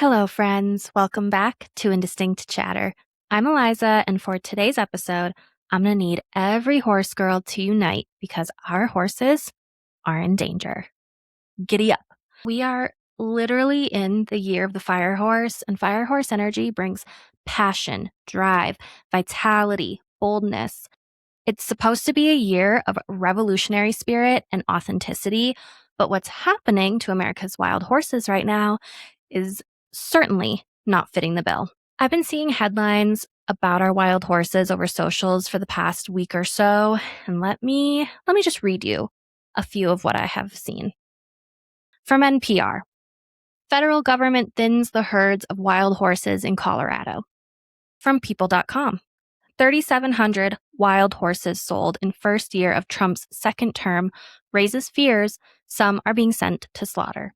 Hello, friends. Welcome back to Indistinct Chatter. I'm Eliza, and for today's episode, I'm going to need every horse girl to unite because our horses are in danger. Giddy up. We are literally in the year of the fire horse, and fire horse energy brings passion, drive, vitality, boldness. It's supposed to be a year of revolutionary spirit and authenticity, but what's happening to America's wild horses right now is certainly not fitting the bill. I've been seeing headlines about our wild horses over socials for the past week or so, and let me just read you a few of what I have seen. From NPR, federal government thins the herds of wild horses in Colorado. From people.com, 3,700 wild horses sold in first year of Trump's second term raises fears some are being sent to slaughter.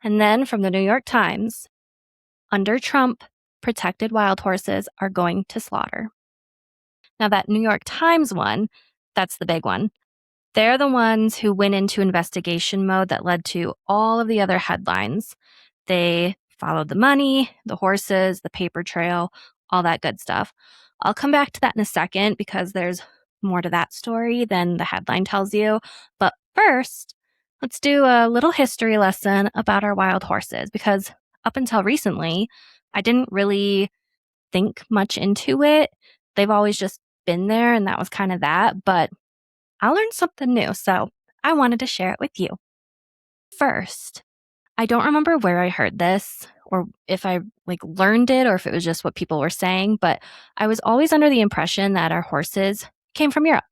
And then from the New York Times, under Trump, protected wild horses are going to slaughter. Now that New York Times one, that's the big one. They're the ones who went into investigation mode that led to all of the other headlines. They followed the money, the horses, the paper trail, all that good stuff. I'll come back to that in a second because there's more to that story than the headline tells you. But first, let's do a little history lesson about our wild horses because up until recently, I didn't really think much into it. They've always just been there and that was kind of that. But I learned something new, so I wanted to share it with you. First, I don't remember where I heard this or if I learned it or if it was just what people were saying, but I was always under the impression that our horses came from Europe.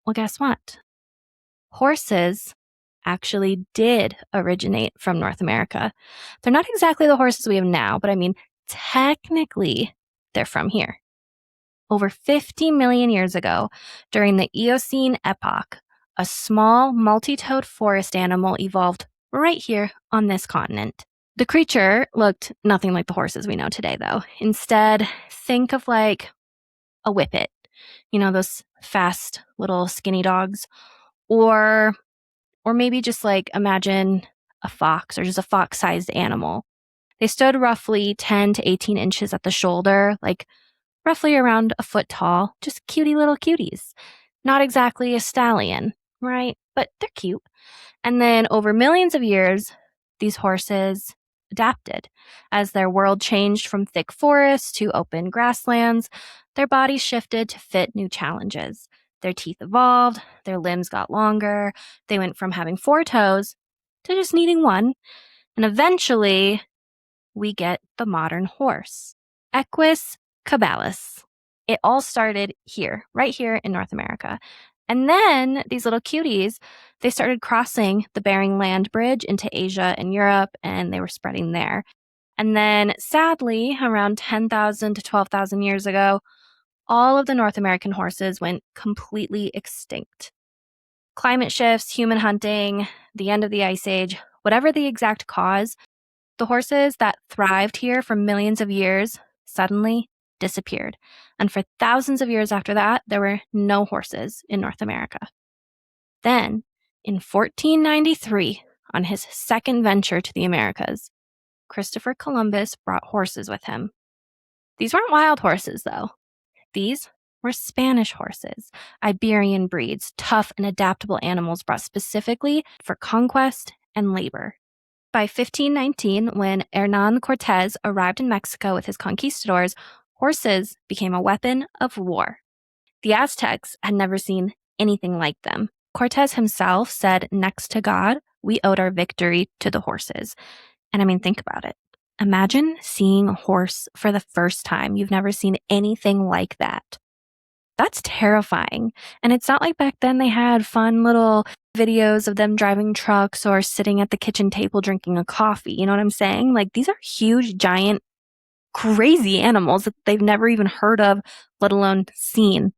Well, guess what? Horses actually did originate from North America. They're not exactly the horses we have now, but I mean, technically, they're from here. Over 50 million years ago, during the Eocene epoch, a small multi-toed forest animal evolved right here on this continent. The creature looked nothing like the horses we know today, though. Instead, think of like a whippet, those fast little skinny dogs, or maybe just imagine a fox or just a fox-sized animal. They stood roughly 10 to 18 inches at the shoulder, roughly around a foot tall, just cutie little cuties. Not exactly a stallion, right? But they're cute. And then over millions of years, these horses adapted. As their world changed from thick forests to open grasslands, their bodies shifted to fit new challenges. Their teeth evolved, their limbs got longer, they went from having 4 toes to just needing 1, and eventually we get the modern horse. Equus caballus. It all started here, right here in North America. And then these little cuties, they started crossing the Bering Land Bridge into Asia and Europe, and they were spreading there. And then sadly, around 10,000 to 12,000 years ago, all of the North American horses went completely extinct. Climate shifts, human hunting, the end of the Ice Age, whatever the exact cause, the horses that thrived here for millions of years suddenly disappeared. And for thousands of years after that, there were no horses in North America. Then, in 1493, on his second venture to the Americas, Christopher Columbus brought horses with him. These weren't wild horses, though. These were Spanish horses, Iberian breeds, tough and adaptable animals brought specifically for conquest and labor. By 1519, when Hernán Cortés arrived in Mexico with his conquistadors, horses became a weapon of war. The Aztecs had never seen anything like them. Cortés himself said, next to God, we owed our victory to the horses. And I mean, think about it. Imagine seeing a horse for the first time. You've never seen anything like that. That's terrifying. And it's not like back then they had fun little videos of them driving trucks or sitting at the kitchen table drinking a coffee. You know what I'm saying? These are huge, giant, crazy animals that they've never even heard of, let alone seen.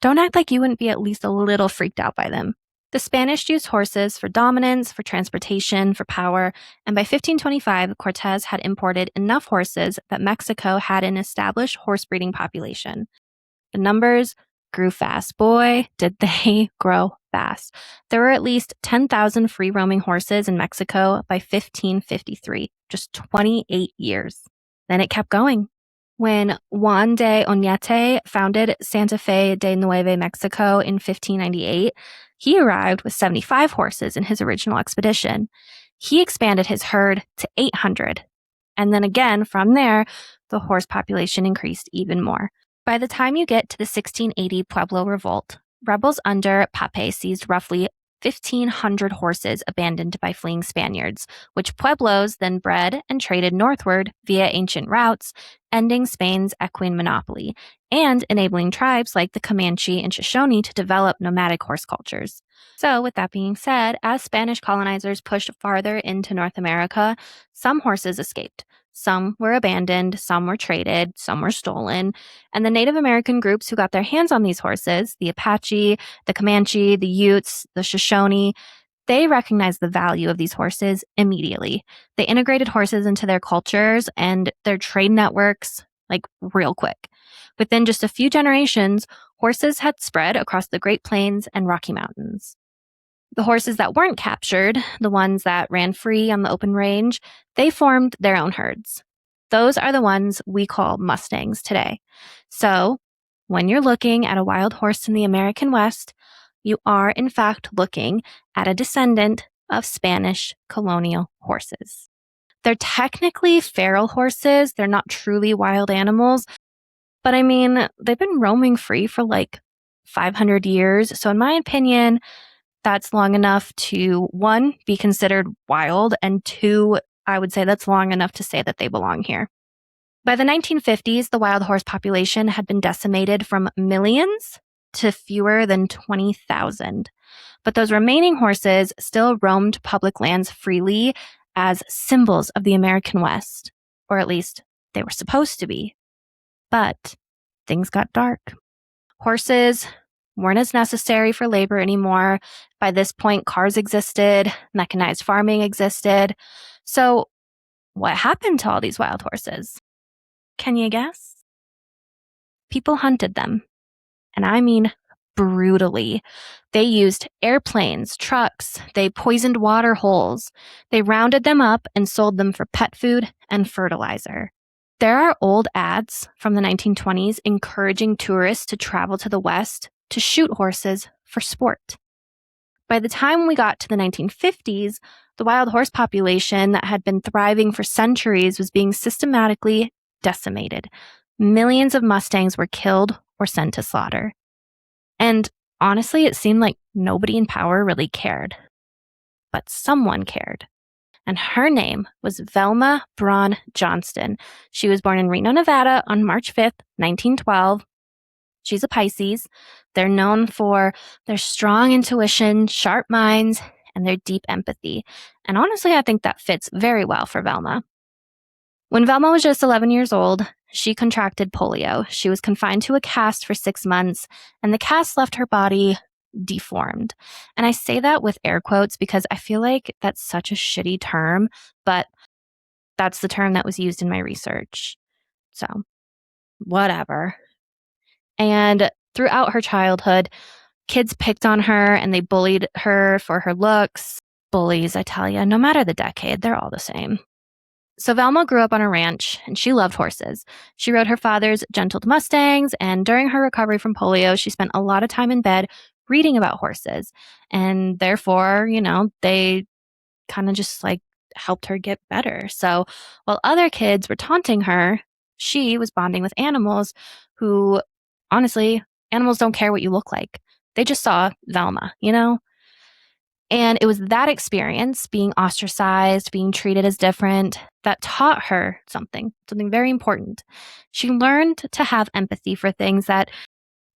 Don't act like you wouldn't be at least a little freaked out by them. The Spanish used horses for dominance, for transportation, for power, and by 1525, Cortés had imported enough horses that Mexico had an established horse breeding population. The numbers grew fast. Boy, did they grow fast. There were at least 10,000 free roaming horses in Mexico by 1553, just 28 years. Then it kept going. When Juan de Oñate founded Santa Fe de Nueve Mexico in 1598, he arrived with 75 horses in his original expedition. He expanded his herd to 800. And then again, from there, the horse population increased even more. By the time you get to the 1680 Pueblo Revolt, rebels under Pape seized roughly 1,500 horses abandoned by fleeing Spaniards, which Pueblos then bred and traded northward via ancient routes, ending Spain's equine monopoly, and enabling tribes like the Comanche and Shoshone to develop nomadic horse cultures. So, with that being said, as Spanish colonizers pushed farther into North America, some horses escaped. Some were abandoned, some were traded, some were stolen. And the Native American groups who got their hands on these horses, the Apache, the Comanche, the Utes, the Shoshone, they recognized the value of these horses immediately. They integrated horses into their cultures and their trade networks, like real quick. Within just a few generations, horses had spread across the Great Plains and Rocky Mountains. The horses that weren't captured, the ones that ran free on the open range, they formed their own herds. Those are the ones we call Mustangs today. So, when you're looking at a wild horse in the American West, you are in fact looking at a descendant of Spanish colonial horses. They're technically feral horses. They're not truly wild animals. But I mean, they've been roaming free for like 500 years. So in my opinion, that's long enough to, one, be considered wild, and two, I would say that's long enough to say that they belong here. By the 1950s, the wild horse population had been decimated from millions to fewer than 20,000. But those remaining horses still roamed public lands freely as symbols of the American West, or at least they were supposed to be. But things got dark. Horses weren't as necessary for labor anymore. By this point, cars existed, mechanized farming existed. So what happened to all these wild horses? Can you guess? People hunted them. And I mean brutally. They used airplanes, trucks, they poisoned water holes. They rounded them up and sold them for pet food and fertilizer. There are old ads from the 1920s encouraging tourists to travel to the West to shoot horses for sport. By the time we got to the 1950s, the wild horse population that had been thriving for centuries was being systematically decimated. Millions of Mustangs were killed or sent to slaughter. And honestly, it seemed like nobody in power really cared. But someone cared. And her name was Velma Braun Johnston. She was born in Reno, Nevada on March 5th, 1912. She's a Pisces. They're known for their strong intuition, sharp minds, and their deep empathy. And honestly, I think that fits very well for Velma. When Velma was just 11 years old, she contracted polio. She was confined to a cast for 6 months, and the cast left her body deformed. And I say that with air quotes because I feel like that's such a shitty term, but that's the term that was used in my research. So, whatever. And throughout her childhood, kids picked on her and they bullied her for her looks. Bullies, I tell you, no matter the decade, they're all the same. So Velma grew up on a ranch and she loved horses. She rode her father's gentled Mustangs, and during her recovery from polio, she spent a lot of time in bed reading about horses. And therefore, they kind of just like helped her get better. So while other kids were taunting her, she was bonding with animals who, honestly, animals don't care what you look like. They just saw Velma, And it was that experience, being ostracized, being treated as different, that taught her something very important. She learned to have empathy for things that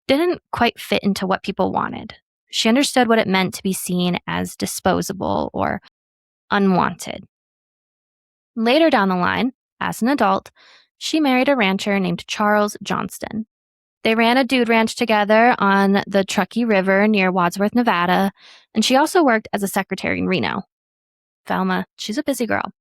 didn't quite fit into what people wanted. She understood what it meant to be seen as disposable or unwanted. Later down the line, as an adult, she married a rancher named Charles Johnston. They ran a dude ranch together on the Truckee River near Wadsworth, Nevada, and she also worked as a secretary in Reno. Velma, she's a busy girl.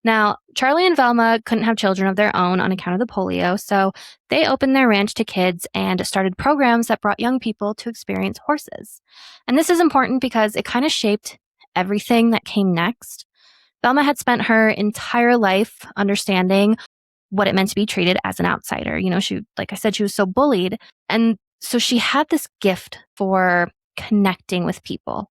Now, Charlie and Velma couldn't have children of their own on account of the polio, so they opened their ranch to kids and started programs that brought young people to experience horses. And this is important because it kind of shaped everything that came next. Velma had spent her entire life understanding what it meant to be treated as an outsider. Like I said, she was so bullied. And so she had this gift for connecting with people.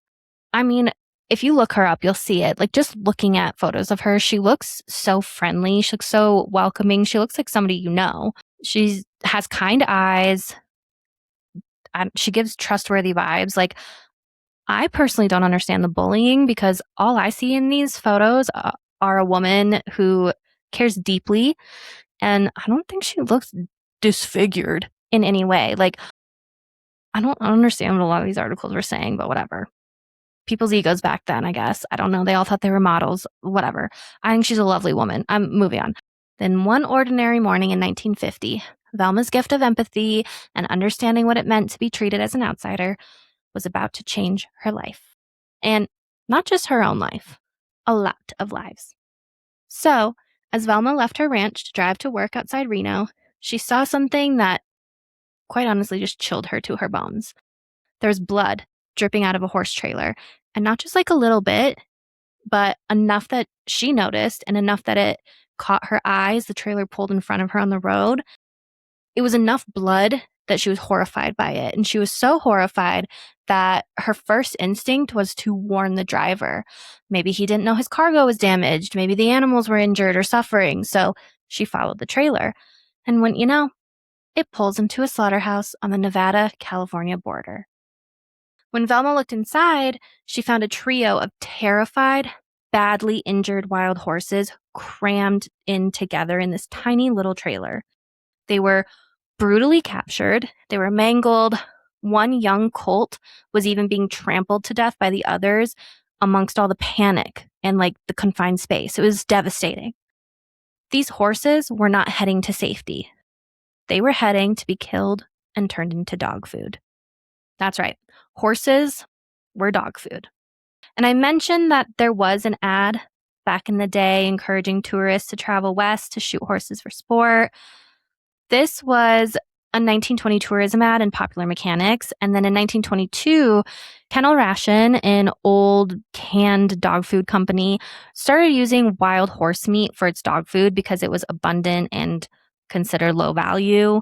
I mean, if you look her up, you'll see it. Like just looking at photos of her, she looks so friendly. She looks so welcoming. She looks like somebody you know. She has kind eyes. She gives trustworthy vibes. Like, I personally don't understand the bullying because all I see in these photos are a woman who cares deeply. And I don't think she looks disfigured in any way. Like, I don't understand what a lot of these articles were saying, but whatever. People's egos back then, I guess. I don't know. They all thought they were models, whatever. I think she's a lovely woman. I'm moving on. Then one ordinary morning in 1950, Velma's gift of empathy and understanding what it meant to be treated as an outsider was about to change her life. And not just her own life, a lot of lives. So, as Velma left her ranch to drive to work outside Reno, she saw something that, quite honestly, just chilled her to her bones. There was blood dripping out of a horse trailer, and not just like a little bit, but enough that she noticed and enough that it caught her eyes. The trailer pulled in front of her on the road. It was enough blood that she was horrified by it. And she was so horrified that her first instinct was to warn the driver. Maybe he didn't know his cargo was damaged. Maybe the animals were injured or suffering. So she followed the trailer. And wouldn't you know, it pulls into a slaughterhouse on the Nevada-California border. When Velma looked inside, she found a trio of terrified, badly injured wild horses crammed in together in this tiny little trailer. They were brutally captured. They were mangled. One young colt was even being trampled to death by the others amongst all the panic and like the confined space. It was devastating. These horses were not heading to safety. They were heading to be killed and turned into dog food. That's right. Horses were dog food. And I mentioned that there was an ad back in the day encouraging tourists to travel west to shoot horses for sport. This was a 1920 tourism ad in Popular Mechanics. And then in 1922, Kennel Ration, an old canned dog food company, started using wild horse meat for its dog food because it was abundant and considered low value.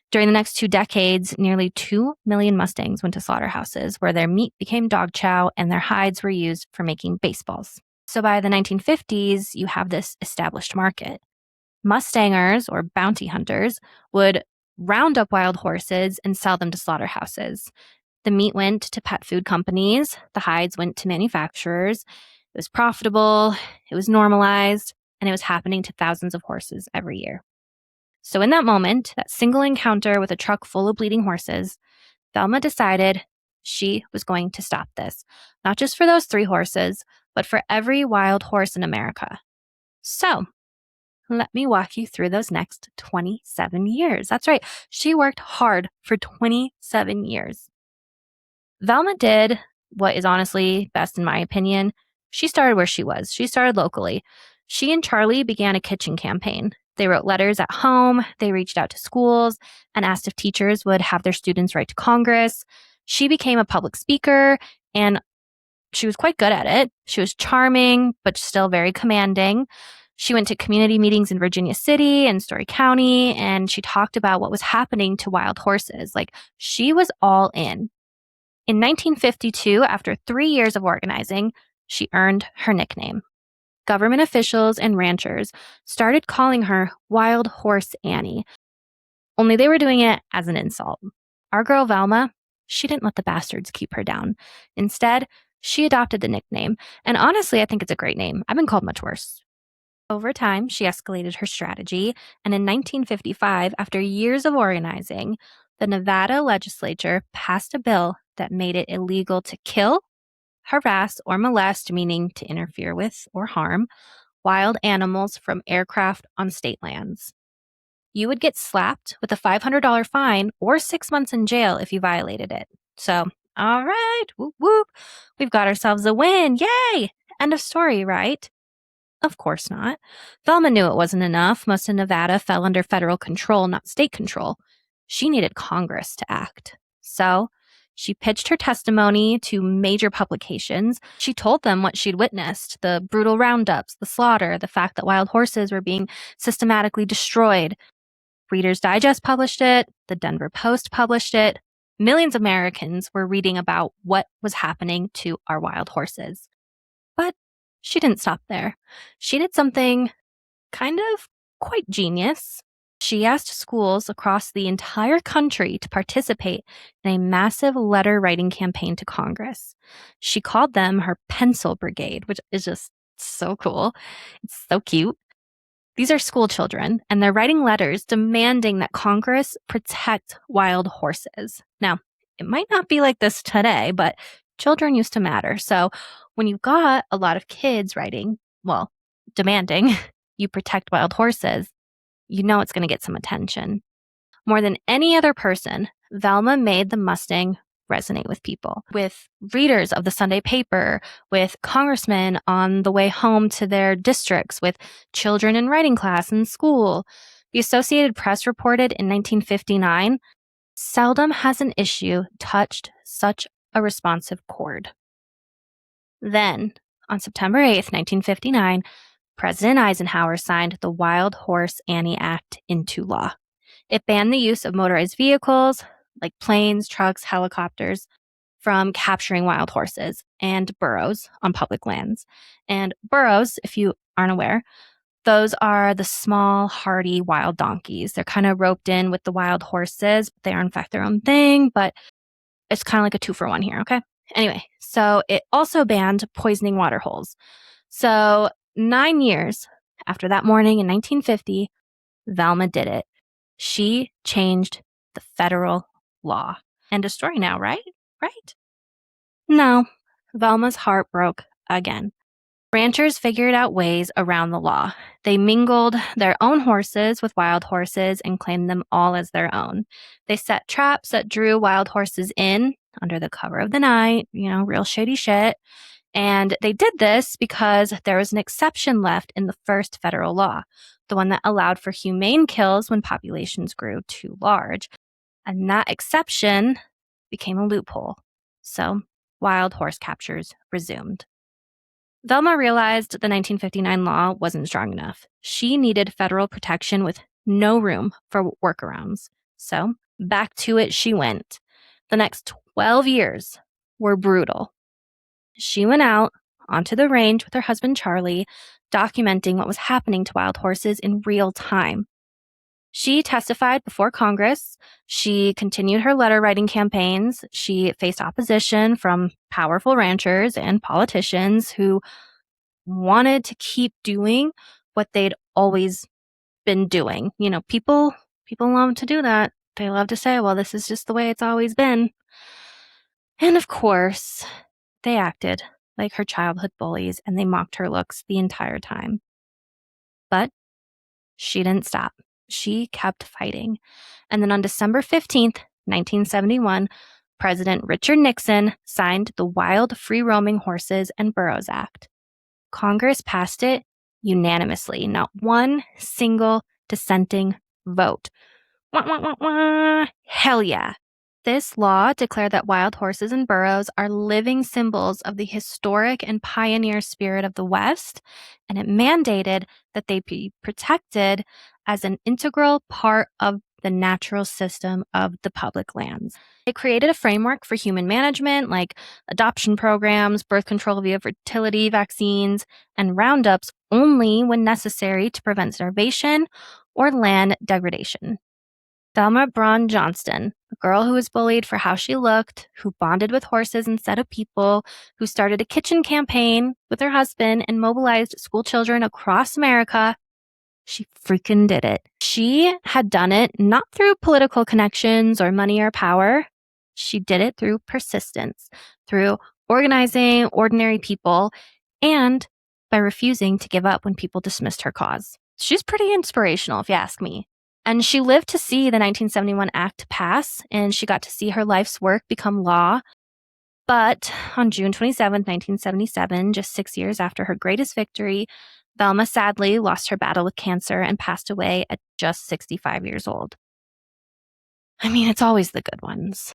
During the next 2 decades, nearly 2 million Mustangs went to slaughterhouses where their meat became dog chow and their hides were used for making baseballs. So by the 1950s, you have this established market. Mustangers, or bounty hunters, would round up wild horses and sell them to slaughterhouses. The meat went to pet food companies. The hides went to manufacturers. It was profitable. It was normalized. And it was happening to thousands of horses every year. So in that moment, that single encounter with a truck full of bleeding horses, Velma decided she was going to stop this, not just for those 3 horses, but for every wild horse in America. So let me walk you through those next 27 years. That's right. She worked hard for 27 years. Velma did what is honestly best in my opinion. She started where she was. She started locally. She and Charlie began a kitchen campaign. They wrote letters at home. They reached out to schools and asked if teachers would have their students write to Congress. She became a public speaker and she was quite good at it. She was charming, but still very commanding. She went to community meetings in Virginia City and Story County, and she talked about what was happening to wild horses. Like, she was all in. In 1952, after 3 years of organizing, she earned her nickname. Government officials and ranchers started calling her Wild Horse Annie. Only they were doing it as an insult. Our girl Velma, she didn't let the bastards keep her down. Instead, she adopted the nickname. And honestly, I think it's a great name. I've been called much worse. Over time, she escalated her strategy. And in 1955, after years of organizing, the Nevada legislature passed a bill that made it illegal to kill, harass, or molest, meaning to interfere with or harm, wild animals from aircraft on state lands. You would get slapped with a $500 fine or 6 months in jail if you violated it. So, all right, whoop, whoop. We've got ourselves a win. Yay! End of story, right? Of course not. Velma knew it wasn't enough. Most of Nevada fell under federal control, not state control. She needed Congress to act. So she pitched her testimony to major publications. She told them what she'd witnessed: the brutal roundups, the slaughter, the fact that wild horses were being systematically destroyed. Reader's Digest published it. The Denver Post published it. Millions of Americans were reading about what was happening to our wild horses. But she didn't stop there. She did something kind of quite genius. She asked schools across the entire country to participate in a massive letter writing campaign to Congress. She called them her Pencil Brigade, which is just so cool. It's so cute. These are school children, and they're writing letters demanding that Congress protect wild horses. Now, it might not be like this today, but children used to matter. So when you've got a lot of kids writing, well, demanding you protect wild horses, you know it's going to get some attention. More than any other person, Velma made the Mustang resonate with people, with readers of the Sunday paper, with congressmen on the way home to their districts, with children in writing class in school. The Associated Press reported in 1959, seldom has an issue touched such a responsive chord. Then, on September 8th, 1959, President Eisenhower signed the Wild Horse Annie Act into law. It banned the use of motorized vehicles, like planes, trucks, helicopters, from capturing wild horses and burros on public lands. And burros, if you aren't aware, those are the small, hardy wild donkeys. They're kind of roped in with the wild horses. They are, in fact, their own thing, but it's kind of like a 2-for-1 here, okay? Anyway, so it also banned poisoning water holes. So 9 years after that morning in 1950, Velma did it. She changed the federal law. End of story now, right? Right? No, Velma's heart broke again. Ranchers figured out ways around the law. They mingled their own horses with wild horses and claimed them all as their own. They set traps that drew wild horses in under the cover of the night, real shady shit. And they did this because there was an exception left in the first federal law, the one that allowed for humane kills when populations grew too large. And that exception became a loophole. So wild horse captures resumed. Velma realized the 1959 law wasn't strong enough. She needed federal protection with no room for workarounds. So back to it she went. The next 12 years were brutal. She went out onto the range with her husband, Charlie, documenting what was happening to wild horses in real time. She testified before Congress. She continued her letter writing campaigns. She faced opposition from powerful ranchers and politicians who wanted to keep doing what they'd always been doing. People love to do that. They love to say, well, this is just the way it's always been. And of course, they acted like her childhood bullies, and they mocked her looks the entire time. But she didn't stop. She kept fighting. And then on December 15th, 1971, President Richard Nixon signed the Wild Free-Roaming Horses and Burros Act. Congress passed it unanimously, not one single dissenting vote. Wah, wah, wah, wah. Hell yeah. This law declared that wild horses and burros are living symbols of the historic and pioneer spirit of the West, and it mandated that they be protected as an integral part of the natural system of the public lands. It created a framework for human management, like adoption programs, birth control via fertility vaccines, and roundups only when necessary to prevent starvation or land degradation. Velma Braun Johnston, a girl who was bullied for how she looked, who bonded with horses instead of people, who started a kitchen campaign with her husband and mobilized school children across America, she freaking did it. She had done it not through political connections or money or power. She did it through persistence, through organizing ordinary people, and by refusing to give up when people dismissed her cause. She's pretty inspirational, if you ask me. And she lived to see the 1971 Act pass, and she got to see her life's work become law. But on June 27, 1977, just 6 years after her greatest victory, Velma sadly lost her battle with cancer and passed away at just 65 years old. I mean, it's always the good ones.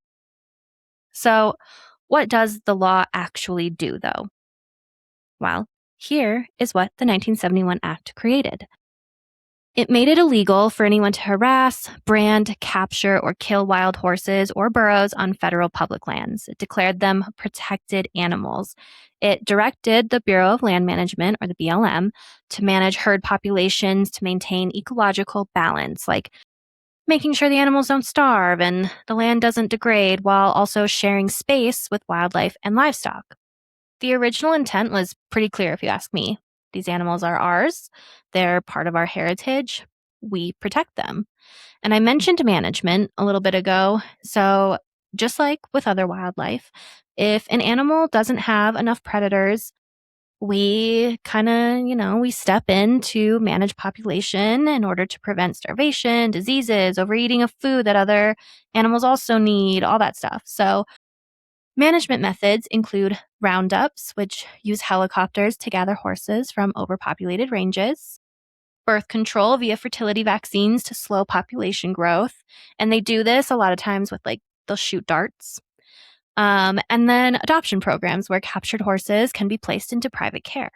So, what does the law actually do, though? Well, here is what the 1971 Act created. It made it illegal for anyone to harass, brand, capture, or kill wild horses or burros on federal public lands. It declared them protected animals. It directed the Bureau of Land Management, or the BLM, to manage herd populations to maintain ecological balance, like making sure the animals don't starve and the land doesn't degrade, while also sharing space with wildlife and livestock. The original intent was pretty clear, if you ask me. These animals are ours. They're part of our heritage. We protect them. And I mentioned management a little bit ago. So, just like with other wildlife, if an animal doesn't have enough predators, we kind of, we step in to manage population in order to prevent starvation, diseases, overeating of food that other animals also need, all that stuff. So, management methods include roundups, which use helicopters to gather horses from overpopulated ranges, birth control via fertility vaccines to slow population growth. And they do this a lot of times with they'll shoot darts. And then adoption programs where captured horses can be placed into private care.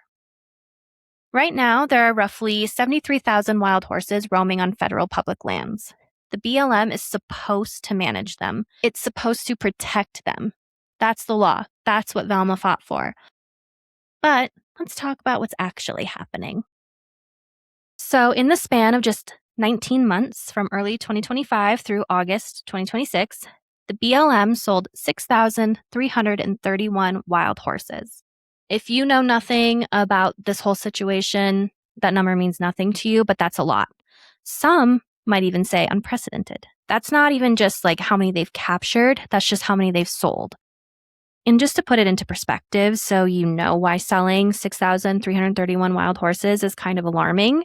Right now, there are roughly 73,000 wild horses roaming on federal public lands. The BLM is supposed to manage them. It's supposed to protect them. That's the law. That's what Velma fought for. But let's talk about what's actually happening. So, in the span of just 19 months from early 2025 through August 2026, the BLM sold 6,331 wild horses. If you know nothing about this whole situation, that number means nothing to you, but that's a lot. Some might even say unprecedented. That's not even just how many they've captured, that's just how many they've sold. And just to put it into perspective, so you know why selling 6,331 wild horses is kind of alarming,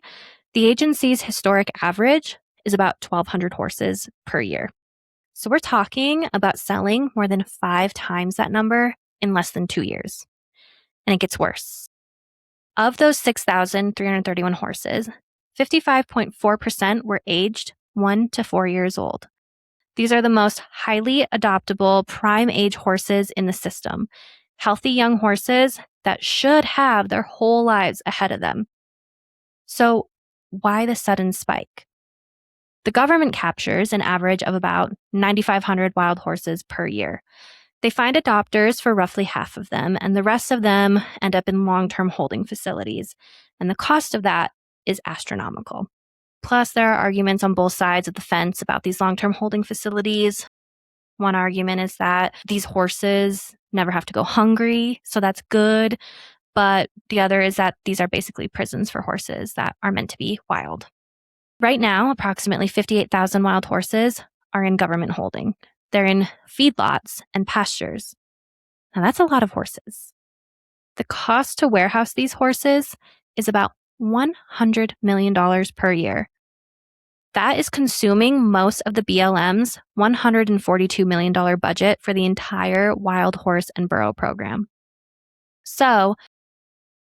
the agency's historic average is about 1,200 horses per year. So we're talking about selling more than 5 times that number in less than 2 years. And it gets worse. Of those 6,331 horses, 55.4% were aged 1 to 4 years old. These are the most highly adoptable prime age horses in the system. Healthy young horses that should have their whole lives ahead of them. So why the sudden spike? The government captures an average of about 9,500 wild horses per year. They find adopters for roughly half of them, and the rest of them end up in long-term holding facilities. And the cost of that is astronomical. Plus, there are arguments on both sides of the fence about these long-term holding facilities. One argument is that these horses never have to go hungry, so that's good. But the other is that these are basically prisons for horses that are meant to be wild. Right now, approximately 58,000 wild horses are in government holding. They're in feedlots and pastures. Now, that's a lot of horses. The cost to warehouse these horses is about $100 million per year. That is consuming most of the BLM's $142 million budget for the entire wild horse and burro program. So,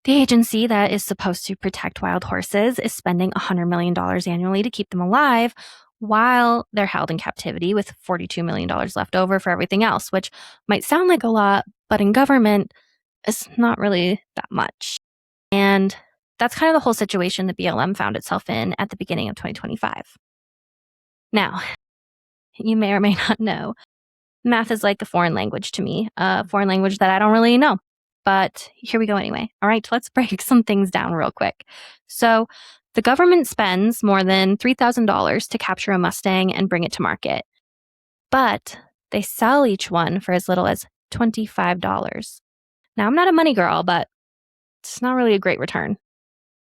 the agency that is supposed to protect wild horses is spending $100 million annually to keep them alive while they're held in captivity with $42 million left over for everything else, which might sound like a lot, but in government, it's not really that much. And that's kind of the whole situation the BLM found itself in at the beginning of 2025. Now, you may or may not know, math is like a foreign language to me, a foreign language that I don't really know. But here we go anyway. All right, let's break some things down real quick. So the government spends more than $3,000 to capture a Mustang and bring it to market. But they sell each one for as little as $25. Now, I'm not a money girl, but it's not really a great return.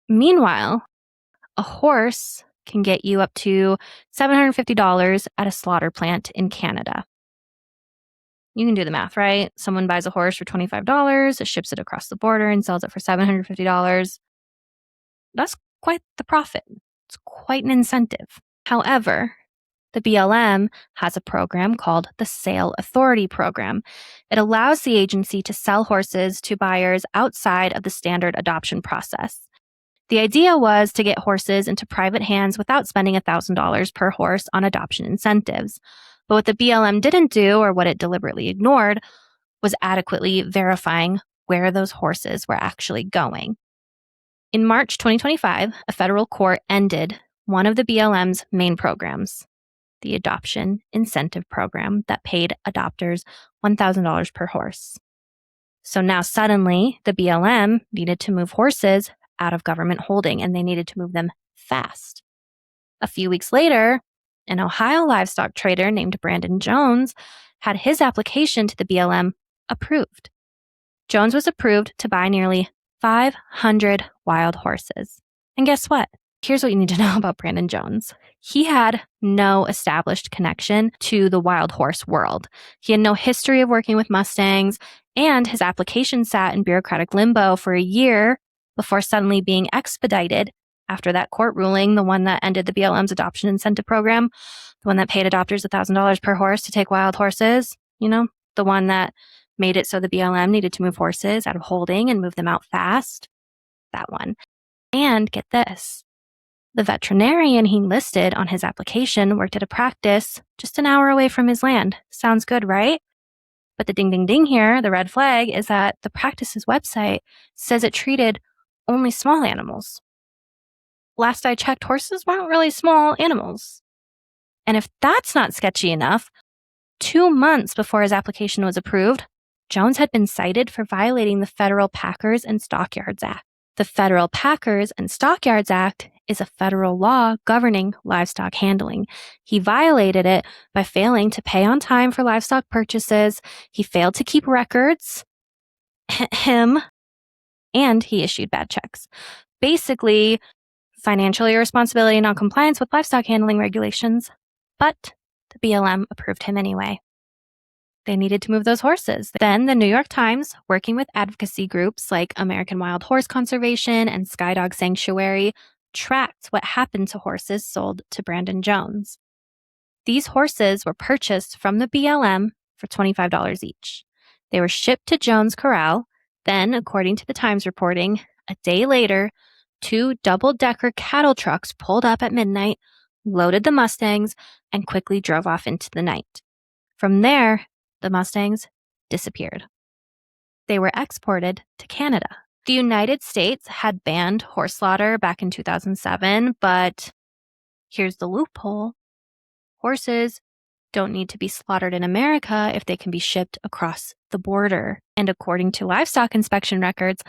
Meanwhile, a horse can get you up to $750 at a slaughter plant in Canada. You can do the math, right? Someone buys a horse for $25, ships it across the border, and sells it for $750. That's quite the profit. It's quite an incentive. However, the BLM has a program called the Sale Authority Program. It allows the agency to sell horses to buyers outside of the standard adoption process. The idea was to get horses into private hands without spending $1,000 per horse on adoption incentives. But what the BLM didn't do, or what it deliberately ignored, was adequately verifying where those horses were actually going. In March 2025, a federal court ended one of the BLM's main programs, the Adoption Incentive Program that paid adopters $1,000 per horse. So now suddenly the BLM needed to move horses out of government holding, and they needed to move them fast. A few weeks later, an Ohio livestock trader named Brandon Jones had his application to the BLM approved. Jones was approved to buy nearly 500 wild horses. And guess what? Here's what you need to know about Brandon Jones. He had no established connection to the wild horse world. He had no history of working with Mustangs, and his application sat in bureaucratic limbo for a year before suddenly being expedited after that court ruling, the one that ended the BLM's adoption incentive program, the one that paid adopters $1,000 per horse to take wild horses, the one that made it so the BLM needed to move horses out of holding and move them out fast. That one. And get this. The veterinarian he listed on his application worked at a practice just an hour away from his land. Sounds good, right? But the ding, ding, ding here, the red flag, is that the practice's website says it treated only small animals. Last I checked, horses weren't really small animals. And if that's not sketchy enough, 2 months before his application was approved, Jones had been cited for violating the Federal Packers and Stockyards Act. The Federal Packers and Stockyards Act is a federal law governing livestock handling. He violated it by failing to pay on time for livestock purchases. He failed to keep records, and he issued bad checks. Basically, financial irresponsibility and non-compliance with livestock handling regulations. But the BLM approved him anyway. They needed to move those horses. Then the New York Times, working with advocacy groups like American Wild Horse Conservation and Skydog Sanctuary, tracked what happened to horses sold to Brandon Jones. These horses were purchased from the BLM for $25 each. They were shipped to Jones Corral. Then, according to the Times reporting, a day later, 2 double-decker cattle trucks pulled up at midnight, loaded the Mustangs, and quickly drove off into the night. From there, the Mustangs disappeared. They were exported to Canada. The United States had banned horse slaughter back in 2007, but here's the loophole. Horses don't need to be slaughtered in America if they can be shipped across the border. And according to livestock inspection records,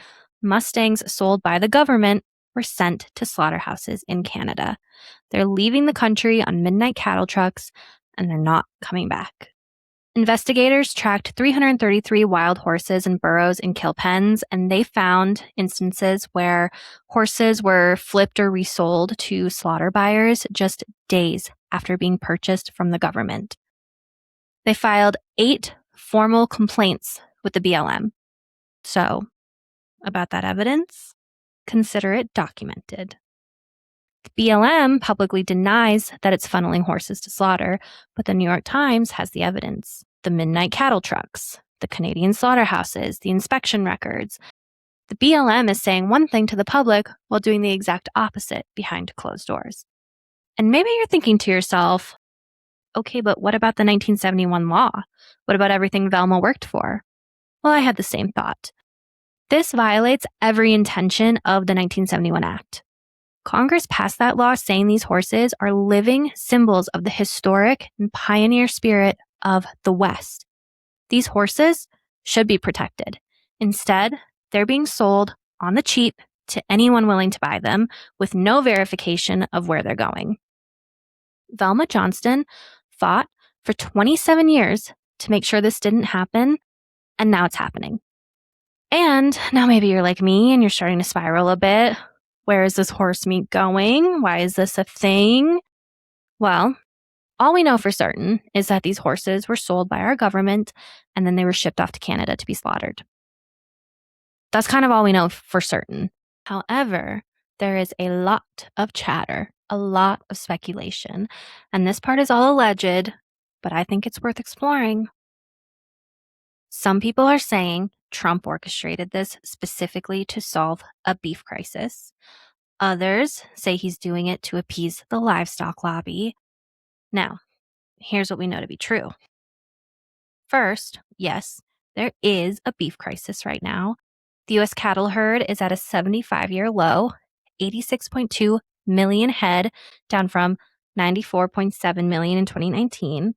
Mustangs sold by the government were sent to slaughterhouses in Canada. They're leaving the country on midnight cattle trucks, and they're not coming back. Investigators tracked 333 wild horses in burrows and kill pens, and they found instances where horses were flipped or resold to slaughter buyers just days after being purchased from the government. They filed 8 formal complaints with the BLM. So, about that evidence, consider it documented. The BLM publicly denies that it's funneling horses to slaughter, but the New York Times has the evidence. The midnight cattle trucks, the Canadian slaughterhouses, the inspection records. The BLM is saying one thing to the public while doing the exact opposite behind closed doors. And maybe you're thinking to yourself, okay, but what about the 1971 law? What about everything Velma worked for? Well, I had the same thought. This violates every intention of the 1971 Act. Congress passed that law saying these horses are living symbols of the historic and pioneer spirit of the West. These horses should be protected. Instead, they're being sold on the cheap to anyone willing to buy them with no verification of where they're going. Velma Johnston fought for 27 years to make sure this didn't happen, and now it's happening. And now maybe you're like me and you're starting to spiral a bit. Where is this horse meat going? Why is this a thing? Well, all we know for certain is that these horses were sold by our government and then they were shipped off to Canada to be slaughtered. That's kind of all we know for certain. However, there is a lot of chatter, a lot of speculation, and this part is all alleged, but I think it's worth exploring. Some people are saying Trump orchestrated this specifically to solve a beef crisis. Others say he's doing it to appease the livestock lobby. Now, here's what we know to be true. First, yes, there is a beef crisis right now. The U.S. cattle herd is at a 75-year low, 86.2 million head, down from 94.7 million in 2019.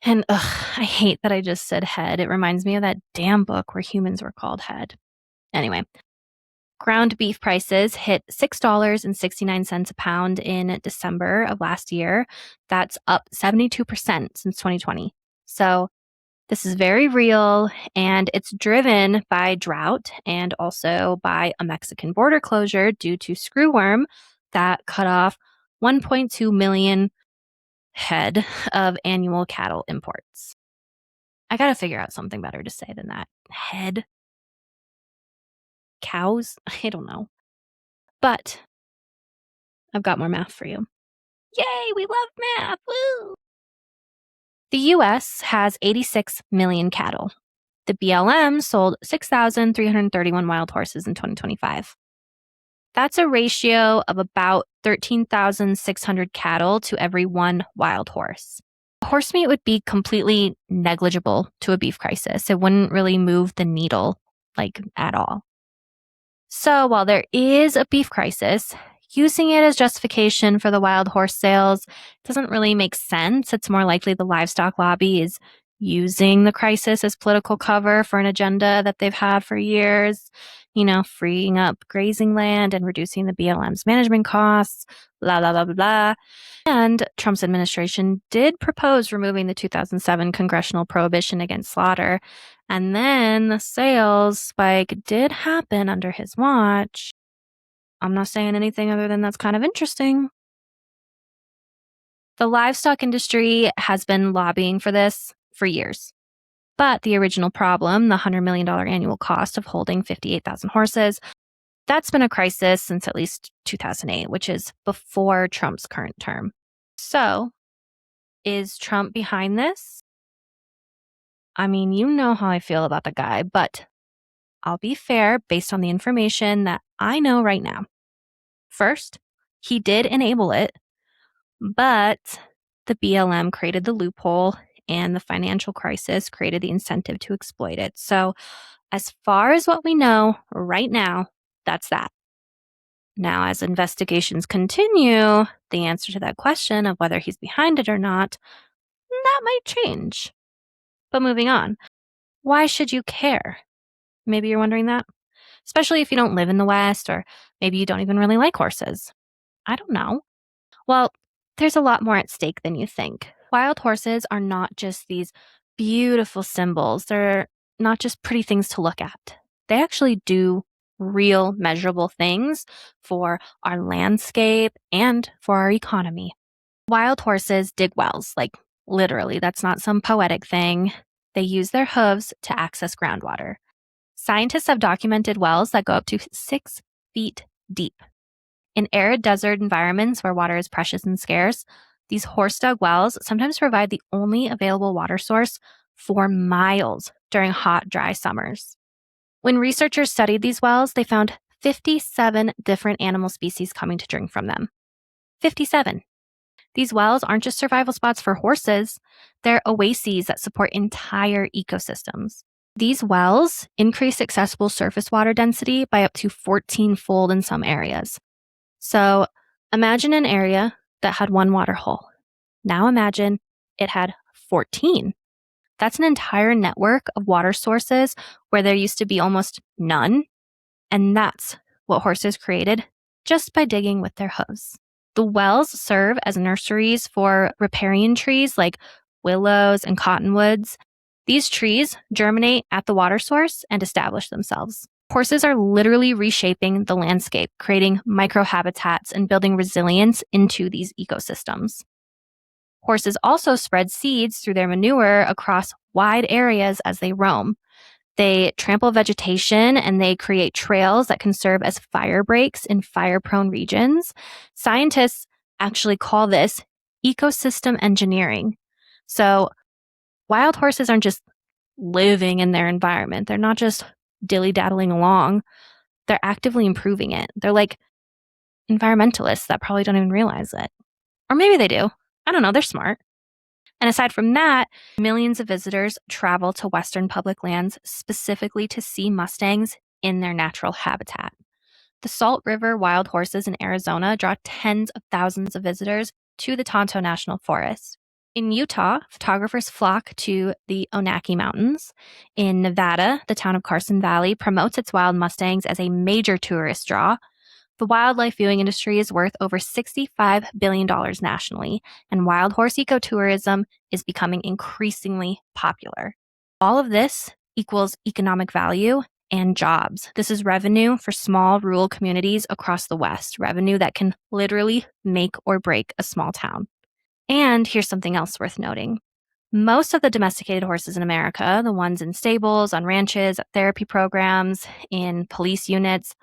And I hate that I just said head. It reminds me of that damn book where humans were called head. Anyway, ground beef prices hit $6.69 a pound in December of last year. That's up 72% since 2020. So this is very real, and it's driven by drought and also by a Mexican border closure due to screwworm that cut off 1.2 million head of annual cattle imports. I got to figure out something better to say than that. Head? Cows? I don't know. But I've got more math for you. Yay, we love math! Woo! The US has 86 million cattle. The BLM sold 6,331 wild horses in 2025. That's a ratio of about 13,600 cattle to every one wild horse. Horse meat would be completely negligible to a beef crisis. It wouldn't really move the needle, at all. So while there is a beef crisis, using it as justification for the wild horse sales doesn't really make sense. It's more likely the livestock lobby is using the crisis as political cover for an agenda that they've had for years, freeing up grazing land and reducing the BLM's management costs, blah, blah, blah, blah, blah. And Trump's administration did propose removing the 2007 congressional prohibition against slaughter. And then the sales spike did happen under his watch. I'm not saying anything other than that's kind of interesting. The livestock industry has been lobbying for this for years. But the original problem, the $100 million annual cost of holding 58,000 horses, that's been a crisis since at least 2008, which is before Trump's current term. So, is Trump behind this? I mean, you know how I feel about the guy, but I'll be fair based on the information that I know right now. First, he did enable it, but the BLM created the loophole and the financial crisis created the incentive to exploit it. So, as far as what we know right now, that's that. Now, as investigations continue, the answer to that question of whether he's behind it or not, that might change. But moving on, why should you care? Maybe you're wondering that. Especially if you don't live in the West, or maybe you don't even really like horses. I don't know. Well, there's a lot more at stake than you think. Wild horses are not just these beautiful symbols. They're not just pretty things to look at. They actually do real measurable things for our landscape and for our economy. Wild horses dig wells, literally. That's not some poetic thing. They use their hooves to access groundwater. Scientists have documented wells that go up to 6 feet deep. In arid desert environments where water is precious and scarce, these horse-dug wells sometimes provide the only available water source for miles during hot, dry summers. When researchers studied these wells, they found 57 different animal species coming to drink from them. 57. These wells aren't just survival spots for horses, they're oases that support entire ecosystems. These wells increase accessible surface water density by up to 14-fold in some areas. So imagine an area that had one water hole. Now imagine it had 14. That's an entire network of water sources where there used to be almost none. And that's what horses created just by digging with their hooves. The wells serve as nurseries for riparian trees like willows and cottonwoods. These trees germinate at the water source and establish themselves. Horses are literally reshaping the landscape, creating microhabitats and building resilience into these ecosystems. Horses also spread seeds through their manure across wide areas as they roam. They trample vegetation and they create trails that can serve as fire breaks in fire-prone regions. Scientists actually call this ecosystem engineering. So wild horses aren't just living in their environment. They're not just dilly-daddling along. They're actively improving it. They're like environmentalists that probably don't even realize it. Or maybe they do. I don't know. They're smart. And aside from that, millions of visitors travel to Western public lands specifically to see mustangs in their natural habitat. The Salt River wild horses in Arizona draw tens of thousands of visitors to the Tonto National Forest. In Utah, photographers flock to the Onaki Mountains. In Nevada, the town of Carson Valley promotes its wild mustangs as a major tourist draw. The wildlife viewing industry is worth over $65 billion nationally, and wild horse ecotourism is becoming increasingly popular. All of this equals economic value and jobs. This is revenue for small rural communities across the West, revenue that can literally make or break a small town. And here's something else worth noting. Most of the domesticated horses in America, the ones in stables, on ranches, at therapy programs, in police units,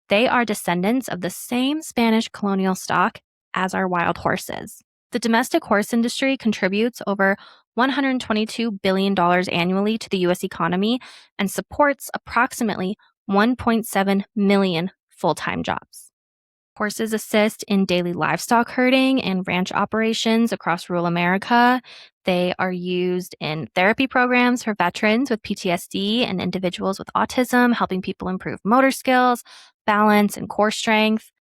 they are descendants of the same Spanish colonial stock as our wild horses. The domestic horse industry contributes over $122 billion annually to the U.S. economy and supports approximately 1.7 million full-time jobs. Horses assist in daily livestock herding and ranch operations across rural America. They are used in therapy programs for veterans with PTSD and individuals with autism, helping people improve motor skills, balance, and core strength.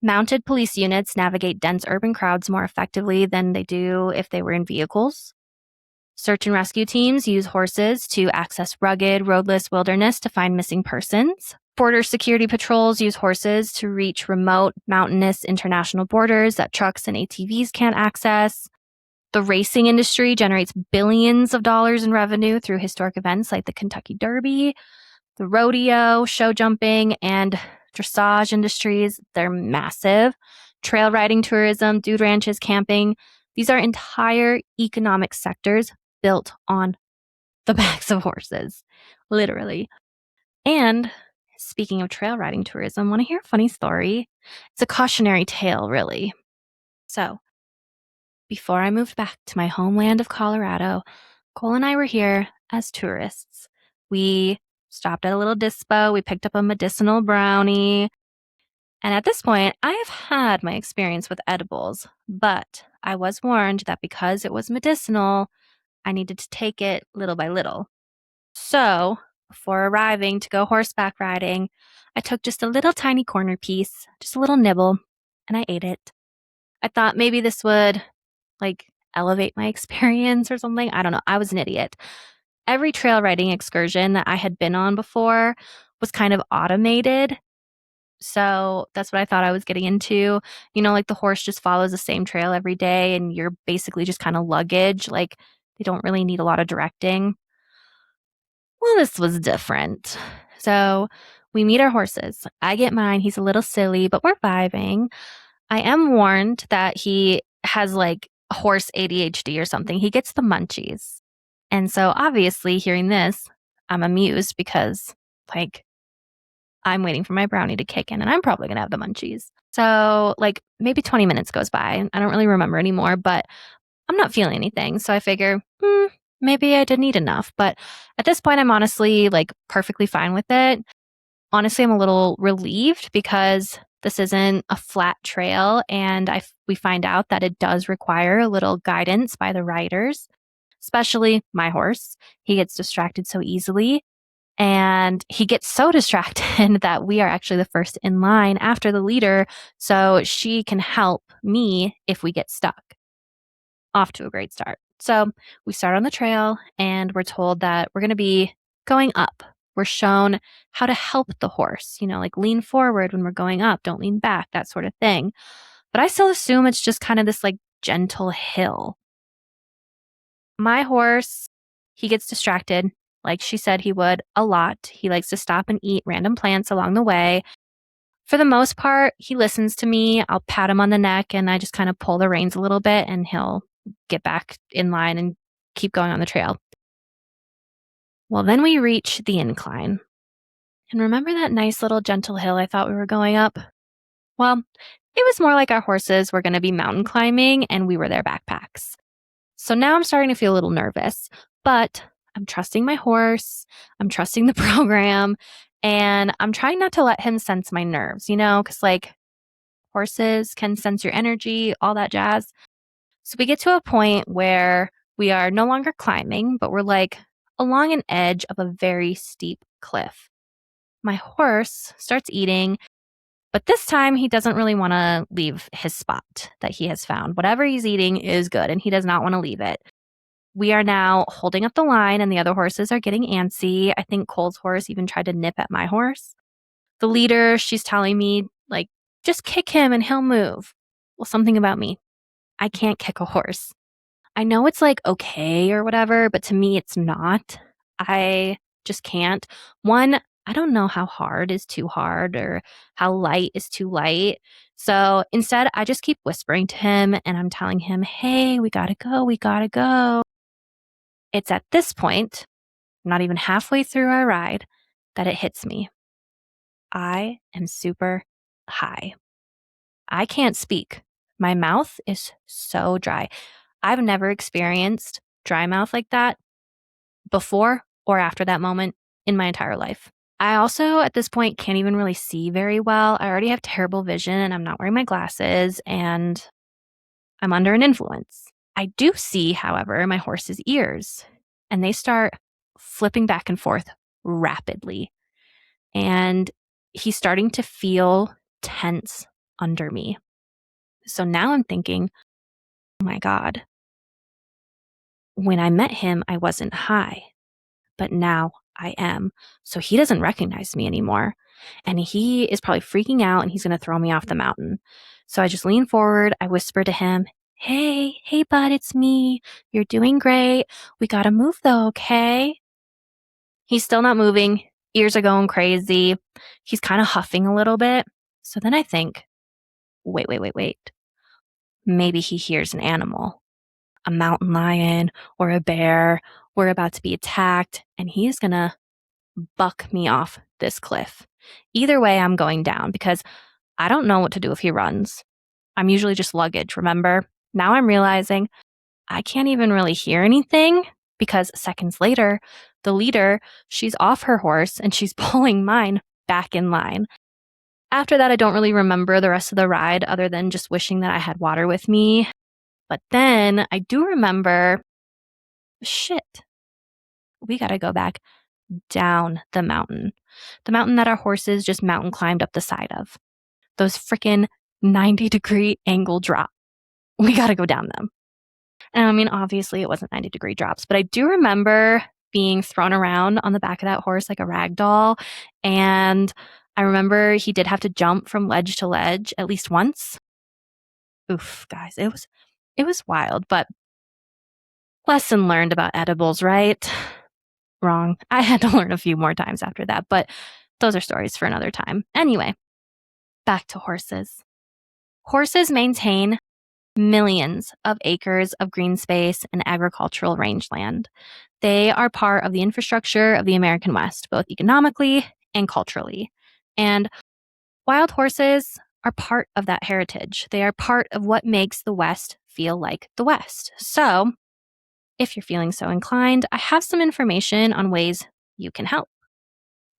Mounted police units navigate dense urban crowds more effectively than they do if they were in vehicles. Search and rescue teams use horses to access rugged, roadless wilderness to find missing persons. Border security patrols use horses to reach remote, mountainous international borders that trucks and ATVs can't access. The racing industry generates billions of dollars in revenue through historic events like the Kentucky Derby, the rodeo, show jumping, and dressage industries. They're massive. Trail riding tourism, dude ranches, camping. These are entire economic sectors built on the backs of horses, literally. And speaking of trail riding tourism, want to hear a funny story? It's a cautionary tale, really. So, before I moved back to my homeland of Colorado, Cole and I were here as tourists. We stopped at a little dispo, we picked up a medicinal brownie. And at this point, I have had my experience with edibles, but I was warned that because it was medicinal, I needed to take it little by little. So, before arriving to go horseback riding, I took just a little tiny corner piece, just a little nibble, and I ate it. I thought maybe this would, elevate my experience or something. I don't know. I was an idiot. Every trail riding excursion that I had been on before was kind of automated. So that's what I thought I was getting into. The horse just follows the same trail every day and you're basically just kind of luggage. They don't really need a lot of directing. Well, this was different. So we meet our horses. I get mine. He's a little silly, but we're vibing. I am warned that he has horse ADHD or something. He gets the munchies. And so obviously hearing this, I'm amused because I'm waiting for my brownie to kick in and I'm probably going to have the munchies. So maybe 20 minutes goes by. I don't really remember anymore, but I'm not feeling anything. So I figure, maybe I didn't eat enough. But at this point, I'm honestly perfectly fine with it. Honestly, I'm a little relieved because this isn't a flat trail. And we find out that it does require a little guidance by the riders, especially my horse. He gets distracted so easily. And he gets so distracted that we are actually the first in line after the leader. So she can help me if we get stuck. Off to a great start. So we start on the trail and we're told that we're going to be going up. We're shown how to help the horse, lean forward when we're going up, don't lean back, that sort of thing. But I still assume it's just kind of this gentle hill. My horse, he gets distracted, like she said he would, a lot. He likes to stop and eat random plants along the way. For the most part, he listens to me. I'll pat him on the neck and I just kind of pull the reins a little bit and he'll get back in line and keep going on the trail. Well, then we reach the incline. And remember that nice little gentle hill I thought we were going up? Well, it was more like our horses were going to be mountain climbing and we were their backpacks. So now I'm starting to feel a little nervous, but I'm trusting my horse. I'm trusting the program and I'm trying not to let him sense my nerves, because Horses can sense your energy, all that jazz. So we get to a point where we are no longer climbing, but we're like along an edge of a very steep cliff. My horse starts eating, but this time he doesn't really want to leave his spot that he has found. Whatever he's eating is good, and he does not want to leave it. We are now holding up the line, and the other horses are getting antsy. I think Cole's horse even tried to nip at my horse. The leader, she's telling me, like, just kick him and he'll move. Well, something about me. I can't kick a horse. I know it's like okay or whatever, but to me, it's not. I just can't. One, I don't know how hard is too hard or how light is too light. So instead, I just keep whispering to him and I'm telling him, hey, we gotta go, we gotta go. It's at this point, not even halfway through our ride, that it hits me. I am super high. I can't speak. My mouth is so dry. I've never experienced dry mouth like that before or after that moment in my entire life. I also, at this point, can't even really see very well. I already have terrible vision and I'm not wearing my glasses and I'm under an influence. I do see, however, my horse's ears and they start flipping back and forth rapidly. And he's starting to feel tense under me. So now I'm thinking, oh my God, when I met him, I wasn't high, but now I am. So he doesn't recognize me anymore. And he is probably freaking out and he's going to throw me off the mountain. So I just lean forward. I whisper to him, hey, bud, it's me. You're doing great. We got to move though, okay? He's still not moving. Ears are going crazy. He's kind of huffing a little bit. So then I think, wait. Maybe he hears an animal, a mountain lion or a bear. We're about to be attacked and he's going to buck me off this cliff. Either way, I'm going down because I don't know what to do if he runs. I'm usually just luggage, remember? Now I'm realizing I can't even really hear anything because seconds later, the leader, she's off her horse and she's pulling mine back in line. After that, I don't really remember the rest of the ride other than just wishing that I had water with me. But then I do remember, shit, we got to go back down the mountain that our horses just mountain climbed up the side of. Those freaking 90-degree angle drop. We got to go down them. And I mean, obviously it wasn't 90-degree drops, but I do remember being thrown around on the back of that horse like a rag doll. And I remember he did have to jump from ledge to ledge at least once. Oof, guys, it was wild, but lesson learned about edibles, right? Wrong. I had to learn a few more times after that, but those are stories for another time. Anyway, back to horses. Horses maintain millions of acres of green space and agricultural rangeland. They are part of the infrastructure of the American West, both economically and culturally. And wild horses are part of that heritage. They are part of what makes the West feel like the West. So, if you're feeling so inclined, I have some information on ways you can help.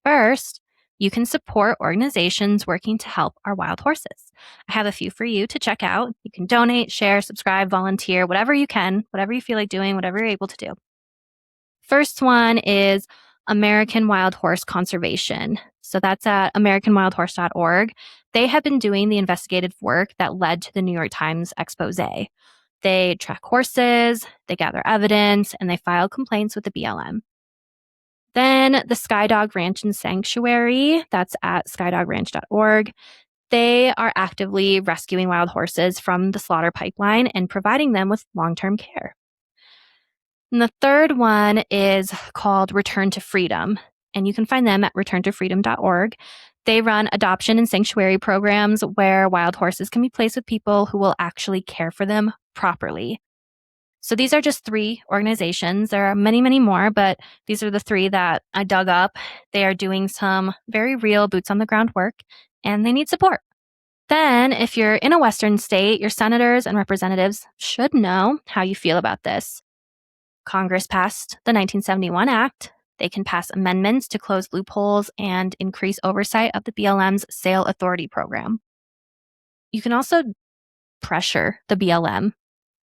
First, you can support organizations working to help our wild horses. I have a few for you to check out. You can donate, share, subscribe, volunteer, whatever you can, whatever you feel like doing, whatever you're able to do. First one is American Wild Horse Conservation. So that's at AmericanWildHorse.org. They have been doing the investigative work that led to the New York Times expose. They track horses, they gather evidence, and they file complaints with the BLM. Then the Skydog Ranch and Sanctuary, that's at skydogranch.org. They are actively rescuing wild horses from the slaughter pipeline and providing them with long-term care. And the third one is called Return to Freedom, and you can find them at returntofreedom.org. They run adoption and sanctuary programs where wild horses can be placed with people who will actually care for them properly. So these are just 3 organizations. There are many, many more, but these are the 3 that I dug up. They are doing some very real boots on the ground work, and they need support. Then, if you're in a Western state, your senators and representatives should know how you feel about this. Congress passed the 1971 Act. They can pass amendments to close loopholes and increase oversight of the BLM's sale authority program. You can also pressure the BLM.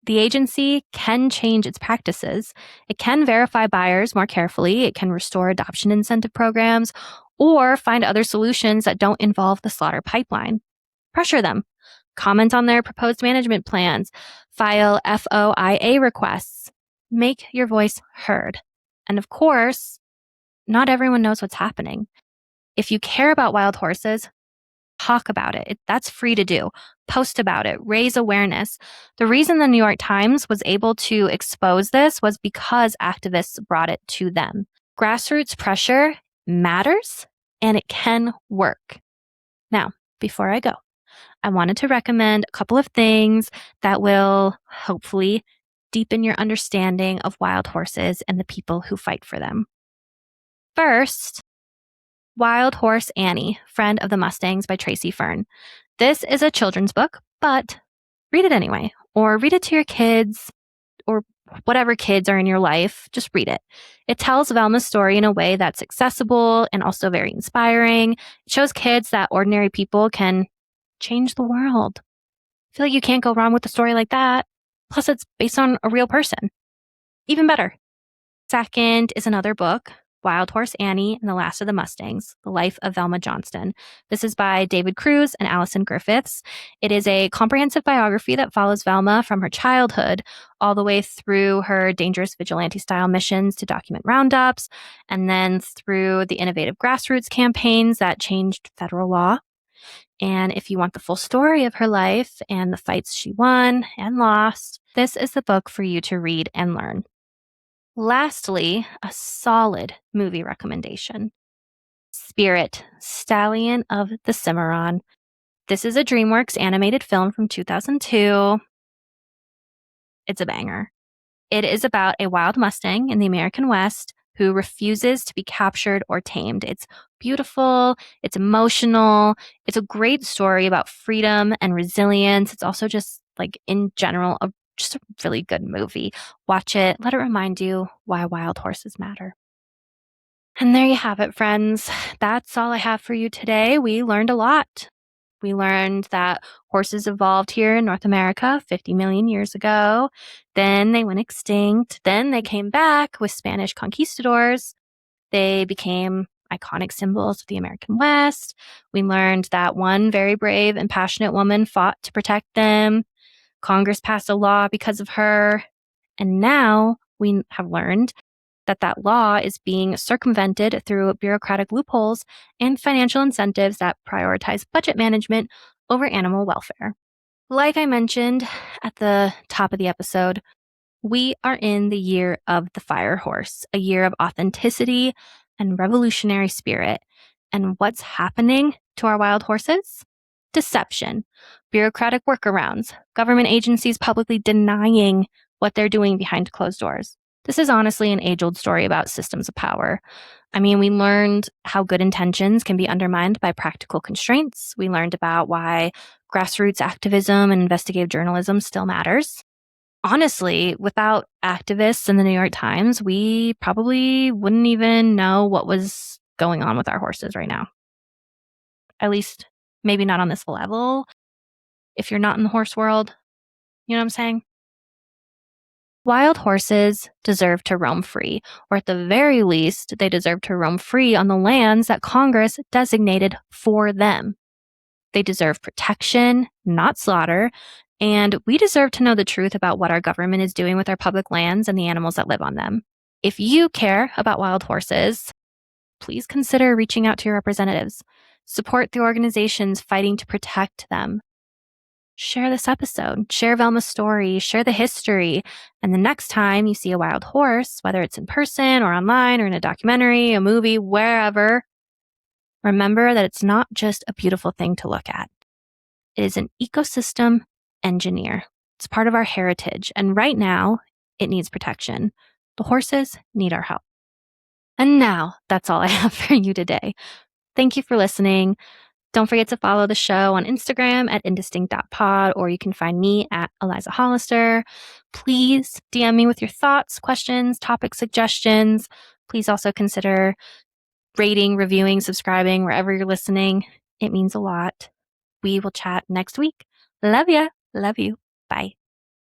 The agency can change its practices. It can verify buyers more carefully. It can restore adoption incentive programs or find other solutions that don't involve the slaughter pipeline. Pressure them. Comment on their proposed management plans. File FOIA requests. Make your voice heard. And of course, not everyone knows what's happening. If you care about wild horses, talk about it. That's free to do. Post about it, raise awareness. The reason the New York Times was able to expose this was because activists brought it to them. Grassroots pressure matters and it can work. Now, before I go, I wanted to recommend a couple of things that will hopefully deepen your understanding of wild horses and the people who fight for them. First, Wild Horse Annie, Friend of the Mustangs by Tracy Fern. This is a children's book, but read it anyway, or read it to your kids, or whatever kids are in your life. Just read it. It tells Velma's story in a way that's accessible and also very inspiring. It shows kids that ordinary people can change the world. I feel like you can't go wrong with a story like that. Plus, it's based on a real person. Even better. Second is another book, Wild Horse Annie and the Last of the Mustangs, The Life of Velma Johnston. This is by David Cruz and Allison Griffiths. It is a comprehensive biography that follows Velma from her childhood all the way through her dangerous vigilante-style missions to document roundups, and then through the innovative grassroots campaigns that changed federal law. And if you want the full story of her life and the fights she won and lost, this is the book for you to read and learn. Lastly, a solid movie recommendation. Spirit, Stallion of the Cimarron. This is a DreamWorks animated film from 2002. It's a banger. It is about a wild Mustang in the American West who refuses to be captured or tamed. It's beautiful. It's emotional. It's a great story about freedom and resilience. It's also just in general, just a really good movie. Watch it. Let it remind you why wild horses matter. And there you have it, friends. That's all I have for you today. We learned a lot. We learned that horses evolved here in North America 50 million years ago. Then they went extinct. Then they came back with Spanish conquistadors. They became iconic symbols of the American West. We learned that one very brave and passionate woman fought to protect them. Congress passed a law because of her. And now we have learned that law is being circumvented through bureaucratic loopholes and financial incentives that prioritize budget management over animal welfare. Like I mentioned at the top of the episode, we are in the year of the fire horse, a year of authenticity and revolutionary spirit. And what's happening to our wild horses? Deception, bureaucratic workarounds, government agencies publicly denying what they're doing behind closed doors. This is honestly an age-old story about systems of power. I mean, we learned how good intentions can be undermined by practical constraints. We learned about why grassroots activism and investigative journalism still matters. Honestly, without activists in the New York Times, we probably wouldn't even know what was going on with our horses right now. At least, maybe not on this level. If you're not in the horse world, you know what I'm saying? Wild horses deserve to roam free, or at the very least, they deserve to roam free on the lands that Congress designated for them. They deserve protection, not slaughter, and we deserve to know the truth about what our government is doing with our public lands and the animals that live on them. If you care about wild horses, please consider reaching out to your representatives. Support the organizations fighting to protect them. Share this episode, share Velma's story, share the history. And the next time you see a wild horse, whether it's in person or online or in a documentary, a movie, wherever, remember that it's not just a beautiful thing to look at. It is an ecosystem engineer. It's part of our heritage. And right now, it needs protection. The horses need our help. And now, that's all I have for you today. Thank you for listening. Don't forget to follow the show on Instagram at indistinct.pod, or you can find me at Eliza Hollister. Please DM me with your thoughts, questions, topic suggestions. Please also consider rating, reviewing, subscribing wherever you're listening. It means a lot. We will chat next week. Love ya. Love you. Bye.